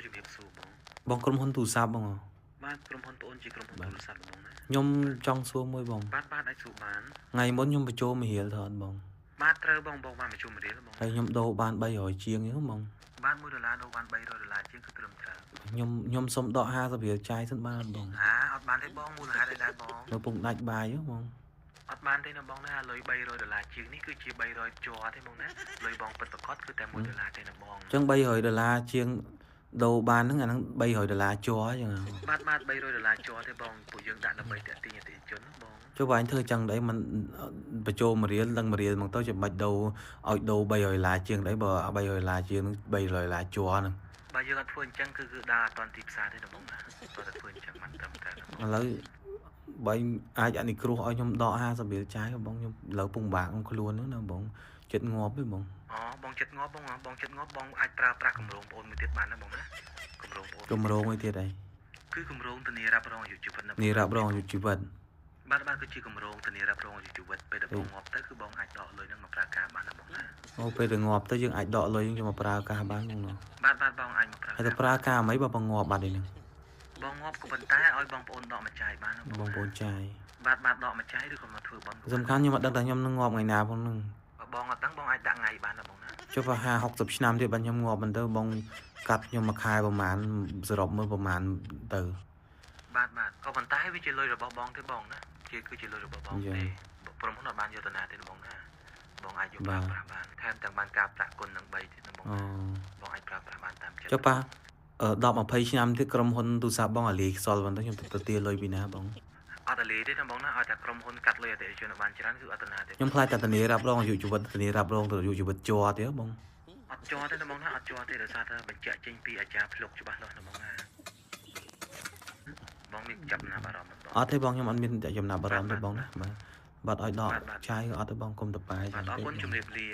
ជំរាបសួរបង បងក្រុមហ៊ុនទូរស័ព្ទបង បាទក្រុមហ៊ុនប្អូនជាក្រុមហ៊ុនទូរស័ព្ទបងណា ខ្ញុំចង់សួរមួយបង បាទអាចសួរបាន ថ្ងៃមុនខ្ញុំបញ្ចូលមរៀលទៅអត់បង បាទត្រូវបងបានមកជុំរៀលបង ហើយខ្ញុំដូរបាន300ជាងហ្នឹងបង បាទ$1ដូរបាន$300ជាងគឺត្រឹមត្រូវ ខ្ញុំសុំដក50រៀលចាយសិនបានបង អត់បានទេបងមូលហេតុអីដែរបង នៅពងដាច់បាយហ៎បង អត់បានទេណាបងណាលុយ$300ជាងនេះគឺជា300ជាប់ទេបងណាលុយបងពិតប្រាកដគឺតែ$1ទេណាបង អញ្ចឹង$300ជាងដូរបានហ្នឹងអាហ្នឹង$300ជាប់អញ្ចឹង បាទ$300ជាប់ទេបងពួកយើងដាក់ដើម្បីតាក់ទាញអតិថិជនបង ចុះបងធ្វើចឹងដែរមិនបញ្ចូលមរៀលឡើងមរៀលមកទៅចាំបាច់ដូរឲ្យដូរ$300ជាងដែរបើ$300ជាងហ្នឹង$300ជាប់ហ្នឹង បើយើងអត់ធ្វើអញ្ចឹងគឺដើរអត់តាន់ទីផ្សារទេណាបងណាបើតែធ្វើអញ្ចឹងមិនត្រឹមត្រូវ ឥឡូវបើអាចអនុគ្រោះឲ្យខ្ញុំដក50រៀលចាយបងខ្ញុំលើពងបាក់ខ្លួនហ្នឹងណាបងចិត្តងាប់ទេបង បងចិត្តងាប់បងចិត្តងាប់បងអាចប្រើប្រាស់គម្រោងបងមួយទៀតបានណាបងណាគម្រោងបង គម្រោងមួយទៀតអី គឺគម្រោងធានារ៉ាប់រងអាយុជីវិតណា នេះរ៉ាប់រងអាយុជីវិត បាទគឺជាគម្រោងធានារ៉ាប់រងអាយុជីវិតពេលដែលបងងាប់ទៅគឺបងអាចដកលុយហ្នឹងមកប្រើការបានណាបងណា អូពេលទៅងាប់ទៅយើងអាចដកលុយយើងមកប្រើការបានបងណា បាទបងអាចមកប្រើ ហើយទៅប្រើការមិនបើបងងាប់បាត់ឯហ្នឹង បងងាប់ក៏ប៉ុន្តែឲ្យបងប្អូនដកមកចាយបានណា បងប្អូនចាយ បាទដកមកចាយឬក៏មកធ្វើបន់ សំខាន់ខ្ញុំអត់ដឹងថាខ្ញុំនឹងងាប់ថ្ងៃណាផងហ្នឹង បើបងអត់ដឹងបងអាចដាក់ថ្ងៃបានណាបងណា ចុះបើ50 60ឆ្នាំទៀតបើខ្ញុំងាប់មិនទៅបងកាត់ខ្ញុំមួយខែប្រហែលសរុបមើលប្រហែលទៅ បាទក៏ប៉ុន្តែវាជាលុយរបស់បងទេបងណាគឺជាលុយរបស់បងទេក្រុមហ៊ុនអត់បានយកទៅណាទេបងណាបងអាចយកប្រើប្រាស់បានថែមទាំងបានការប្រាក់គុណនឹង3ទៀតណាបងណាបងអាចប្រើប្រាស់បានតាមចិត្ត ចុះប៉ះ10 20ឆ្នាំទៀតក្រុមហ៊ុនទូរស័ព្ទបងអាលីខ្សលប៉ុន្តែខ្ញុំទៅទាលុយពីណាបង អត់តលីទេណាបងណាឲ្យតែក្រុមហ៊ុនកាត់លុយអតិថិជនបានច្រើនគឺអត់តាណាទេ ខ្ញុំខ្លាចតែធានារ៉ាប់រងអាយុជីវិតធានារ៉ាប់រងទៅអាយុជីវិតជាប់ទៀតបង អត់ជាប់ទេណាបងណាអត់ជាប់ទេដោយសារតែបញ្ជាក់ចេញពីអាចារ្យភ្លុកច្បាស់លាស់ណាបងណាបងមានចាប់ណាបារម្ភបង អត់ទេបងខ្ញុំអត់មានចំណាប់អារម្មណ៍ទេបងណាបាទឲ្យដកចាយក៏អត់ទេបងគុំតបាយ បាទអរគុណជំរាបលា